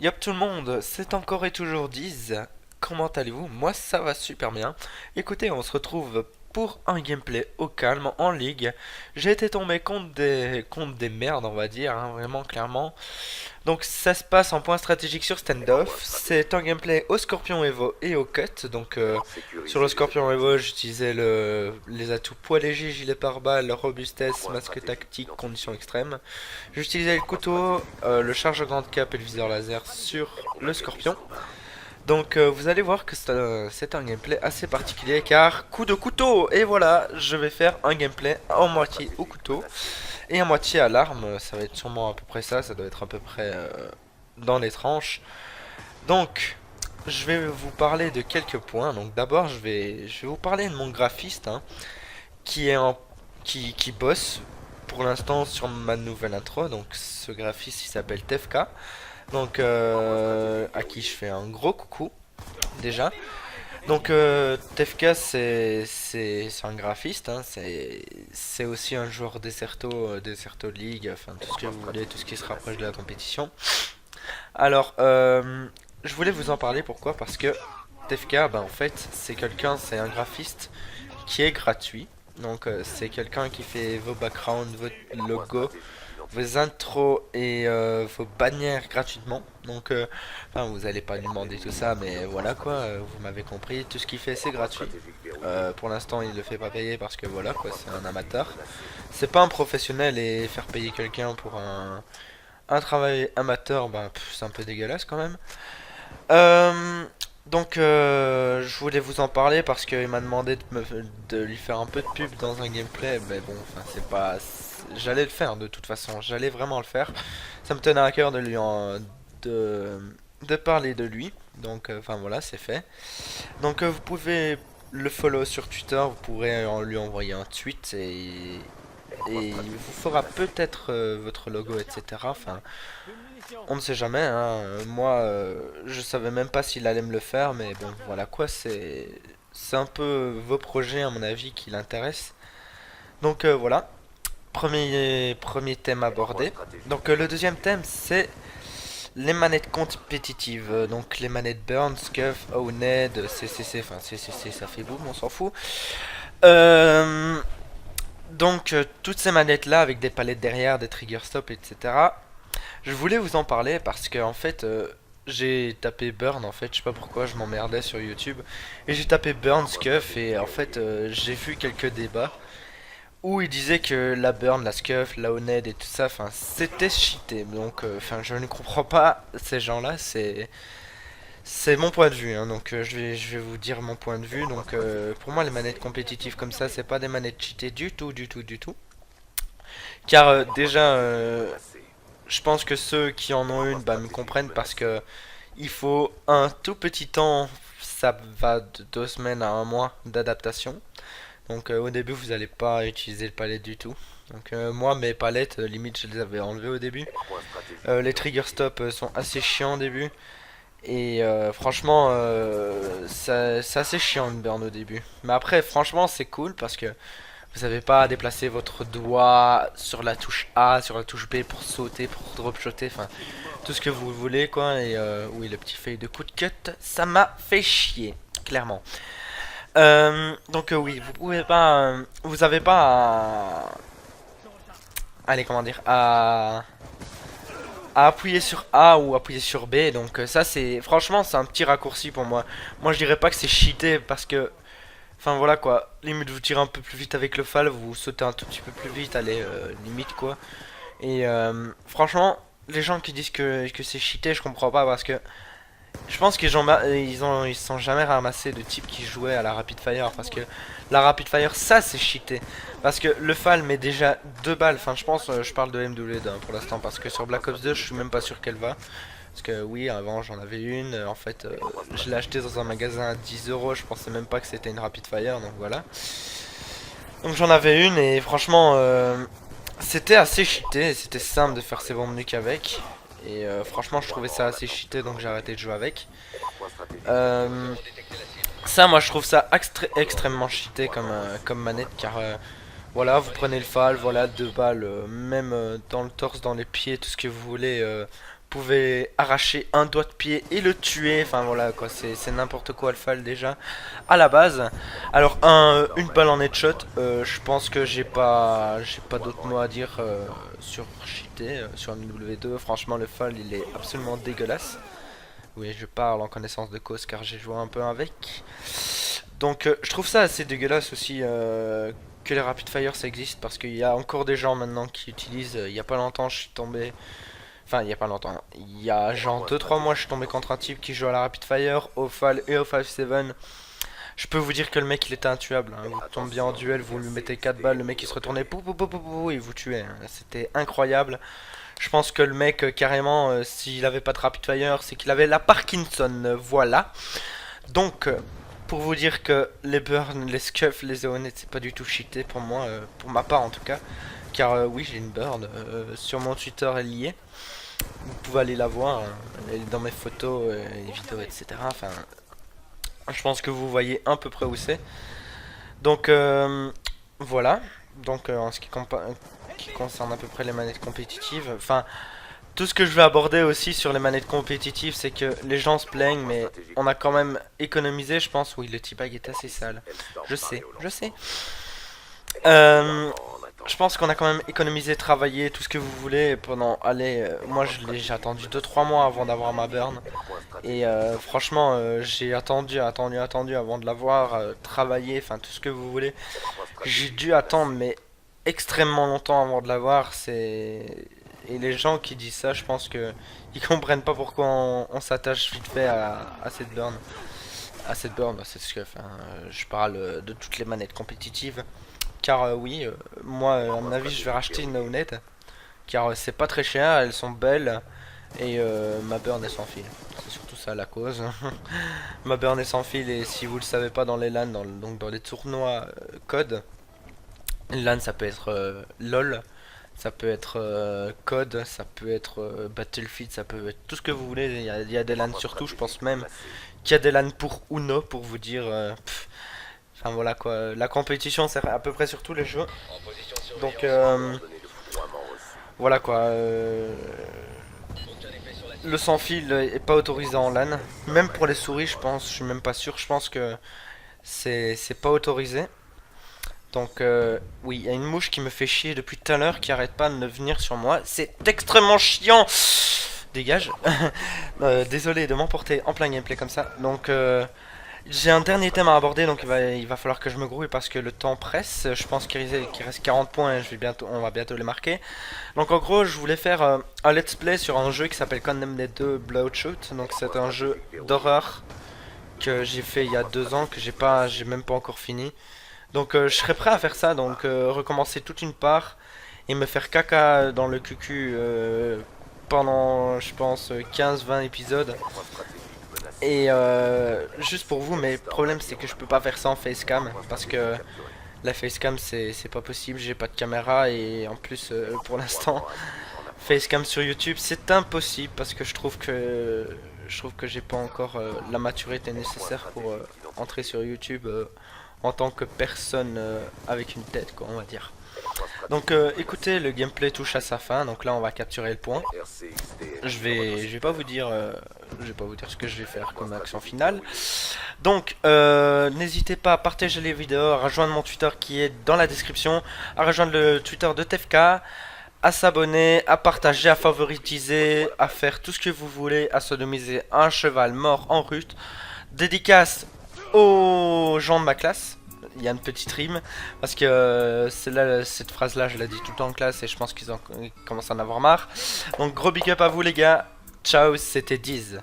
Yop tout le monde, c'est encore et toujours Diz. Comment allez-vous? Moi ça va super bien. Écoutez, on se retrouve pour un gameplay au calme en ligue. J'ai été tombé contre des merdes, on va dire, hein, vraiment clairement. Donc ça se passe en point stratégique sur standoff. C'est un gameplay au Scorpion Evo et au Cut. Donc sur le Scorpion Evo, j'utilisais les atouts poids léger, gilet pare-balles, robustesse, masque tactique, conditions extrêmes. J'utilisais le couteau, le charge grande cape et le viseur laser sur le Scorpion. Donc vous allez voir que c'est un gameplay assez particulier car coup de couteau. Et voilà, je vais faire un gameplay en moitié au couteau et à moitié à l'arme. Ça va être sûrement à peu près ça, ça doit être à peu près dans les tranches. Donc je vais vous parler de quelques points. Donc d'abord je vais vous parler de mon graphiste, hein, qui est en qui bosse pour l'instant sur ma nouvelle intro. Donc ce graphiste il s'appelle TFK. Donc à qui je fais un gros coucou déjà. Donc TFK c'est un graphiste, hein, c'est aussi un joueur Deserto League, enfin tout ce que vous voulez, tout ce qui se rapproche de la compétition. Alors je voulais vous en parler, pourquoi? Parce que TFK, bah, en fait c'est un graphiste qui est gratuit. Donc c'est quelqu'un qui fait vos backgrounds, vos logos, vos intros et vos bannières gratuitement. Donc, enfin, vous allez pas lui demander tout ça, mais voilà quoi, vous m'avez compris. Tout ce qu'il fait, c'est gratuit. Pour l'instant, il le fait pas payer parce que voilà quoi, c'est un amateur. C'est pas un professionnel et faire payer quelqu'un pour un travail amateur, bah, c'est un peu dégueulasse quand même. Euh, donc, je voulais vous en parler parce qu'il m'a demandé de lui faire un peu de pub dans un gameplay. Mais bon, enfin, c'est pas. J'allais le faire de toute façon, j'allais vraiment le faire. Ça me tenait à cœur de, de parler de lui. Donc, enfin voilà, c'est fait. Donc, vous pouvez le follow sur Twitter, vous pourrez lui envoyer un tweet et il vous fera peut-être votre logo, etc. Enfin, on ne sait jamais, hein. Moi, je savais même pas s'il allait me le faire, mais bon, voilà quoi, c'est un peu vos projets à mon avis qui l'intéressent. Donc voilà, premier thème abordé. Donc le deuxième thème c'est les manettes compétitives. Donc les manettes Burn, Scuff, Owned, CCC, enfin CCC ça fait boum, on s'en fout. Euh, donc toutes ces manettes là avec des palettes derrière, des trigger stop, etc. Je voulais vous en parler parce que en fait j'ai tapé Burn, en fait je sais pas pourquoi je m'emmerdais sur YouTube et j'ai tapé Burn Scuff et en fait j'ai vu quelques débats où ils disaient que la Burn, la Scuff, la Oned et tout ça, enfin c'était cheaté. Donc enfin je ne comprends pas ces gens-là, c'est mon point de vue, hein. Donc je vais vous dire mon point de vue. Donc pour moi les manettes compétitives comme ça c'est pas des manettes cheatées du tout du tout du tout. Car déjà je pense que ceux qui en ont une bah, me comprennent parce que il faut un tout petit temps, ça va de 2 semaines à un mois d'adaptation. Donc au début vous n'allez pas utiliser le palette du tout. Donc moi mes palettes limite je les avais enlevées au début. Les trigger stop sont assez chiants au début. Et franchement c'est assez chiant une burn au début. Mais après franchement c'est cool parce que vous n'avez pas à déplacer votre doigt sur la touche A, sur la touche B pour sauter, pour drop shotter, enfin tout ce que vous voulez quoi. Et oui, le petit fail de coup de cut, ça m'a fait chier, clairement. Donc oui, vous pouvez pas, vous avez pas allez comment dire, à appuyer sur A ou appuyer sur B. Donc ça c'est, franchement c'est un petit raccourci pour moi. Moi je dirais pas que c'est cheaté parce que enfin voilà quoi, limite vous tirez un peu plus vite avec le fal, vous sautez un tout petit peu plus vite, allez, limite quoi. Et franchement, les gens qui disent que c'est cheaté, je comprends pas parce que je pense qu'ils ils se sont jamais ramassés de types qui jouaient à la Rapid Fire parce que la Rapid Fire ça c'est cheaté. Parce que le fal met déjà 2 balles, enfin je pense, je parle de MW2 hein, pour l'instant parce que sur Black Ops 2 je suis même pas sûr qu'elle va. Parce que oui, avant j'en avais une, en fait je l'ai acheté dans un magasin à 10 euros, je pensais même pas que c'était une Rapid Fire, donc voilà. Donc j'en avais une et franchement c'était assez cheaté, c'était simple de faire ses bombes nuques avec. Et franchement je trouvais ça assez cheaté donc j'ai arrêté de jouer avec. Euh, Ça moi je trouve ça extrêmement cheaté comme manette car voilà, vous prenez le fal, voilà, 2 balles, même dans le torse, dans les pieds, tout ce que vous voulez, pouvez arracher un doigt de pied et le tuer. Enfin voilà quoi, c'est n'importe quoi le fall déjà à la base. Alors une balle en headshot, je pense que j'ai pas d'autres mots à dire sur cheater sur un W2. Franchement le fall il est absolument dégueulasse. Oui, je parle en connaissance de cause car j'ai joué un peu avec. Donc je trouve ça assez dégueulasse aussi que les rapid fire ça existe parce qu'il y a encore des gens maintenant qui utilisent. Il y a pas longtemps je suis tombé. Enfin, il y a pas longtemps. Il y a genre 2-3 mois, je suis tombé contre un type qui joue à la Rapid Fire, au Fall et au 5-7. Je peux vous dire que le mec il était intuable. Hein. Vous tombez en duel, vous lui mettez 4 balles, le mec il se retournait pou, pou, pou, pou, pou, et vous tuez. Hein. C'était incroyable. Je pense que le mec, carrément, s'il avait pas de Rapid Fire, c'est qu'il avait la Parkinson. Voilà. Donc, pour vous dire que les burns, les scuffs, les Zeonet, c'est pas du tout cheaté pour moi, pour ma part en tout cas. Car oui, j'ai une burn. Sur mon Twitter, elle y est. Vous pouvez aller la voir, elle est dans mes photos, et vidéos, etc. Enfin, je pense que vous voyez à peu près où c'est. Donc, voilà. Donc, en ce qui concerne à peu près les manettes compétitives, enfin, tout ce que je vais aborder aussi sur les manettes compétitives, c'est que les gens se plaignent, mais on a quand même économisé, je pense. Oui, le teabag est assez sale. Je sais, je sais. Je pense qu'on a quand même économisé, travaillé, tout ce que vous voulez pendant, allez, moi j'ai attendu 2-3 mois avant d'avoir ma burn. Et franchement, j'ai attendu avant de l'avoir, travaillé, enfin tout ce que vous voulez. J'ai dû attendre, mais extrêmement longtemps avant de l'avoir, c'est... Et les gens qui disent ça, je pense que ils comprennent pas pourquoi on s'attache vite fait à cette burn. À cette scuff, hein. Je parle de toutes les manettes compétitives. Car oui, moi à mon avis je vais racheter une No-Net. Car c'est pas très cher, elles sont belles. Et ma burn est sans fil. C'est surtout ça la cause. Ma burn est sans fil et si vous le savez pas dans les LAN, donc dans les tournois code. LAN ça peut être LOL. Ça peut être code, ça peut être Battlefield, ça peut être tout ce que vous voulez. Il y a des LAN surtout, je pense même qu'il y a des LAN pour Uno, pour vous dire... Enfin voilà quoi, la compétition c'est à peu près sur tous les jeux. Donc voilà quoi. Le sans fil est pas autorisé en LAN. Même pour les souris je pense, je suis même pas sûr. Je pense que c'est pas autorisé. Donc oui, il y a une mouche qui me fait chier depuis tout à l'heure qui arrête pas de venir sur moi. C'est extrêmement chiant. Dégage. Désolé de m'emporter en plein gameplay comme ça. Donc j'ai un dernier thème à aborder, donc il va falloir que je me grouille parce que le temps presse. Je pense qu'il reste 40 points et on va bientôt les marquer. Donc en gros, je voulais faire un let's play sur un jeu qui s'appelle Condemned 2 Bloodshot. Donc c'est un jeu d'horreur que j'ai fait il y a 2 ans, que j'ai même pas encore fini. Donc je serais prêt à faire ça, donc recommencer toute une part et me faire caca dans le cucu pendant, je pense, 15-20 épisodes. Et juste pour vous, mais le problème c'est que je peux pas faire ça en facecam parce que la facecam c'est pas possible, j'ai pas de caméra et en plus pour l'instant facecam sur YouTube c'est impossible parce que je trouve que j'ai pas encore la maturité nécessaire pour entrer sur YouTube en tant que personne avec une tête quoi on va dire. Donc écoutez, le gameplay touche à sa fin, donc là on va capturer le point. Je vais pas vous dire ce que je vais faire comme action finale. Donc n'hésitez pas à partager les vidéos, à rejoindre mon Twitter qui est dans la description, à rejoindre le Twitter de TFK, à s'abonner, à partager, à favoritiser, à faire tout ce que vous voulez, à sodomiser un cheval mort en rut. Dédicace aux gens de ma classe. Il y a une petite rime parce que cette phrase là je la dis tout le temps en classe et je pense qu'ils commencent à en avoir marre. Donc gros big up à vous les gars. Ciao, c'était Diz.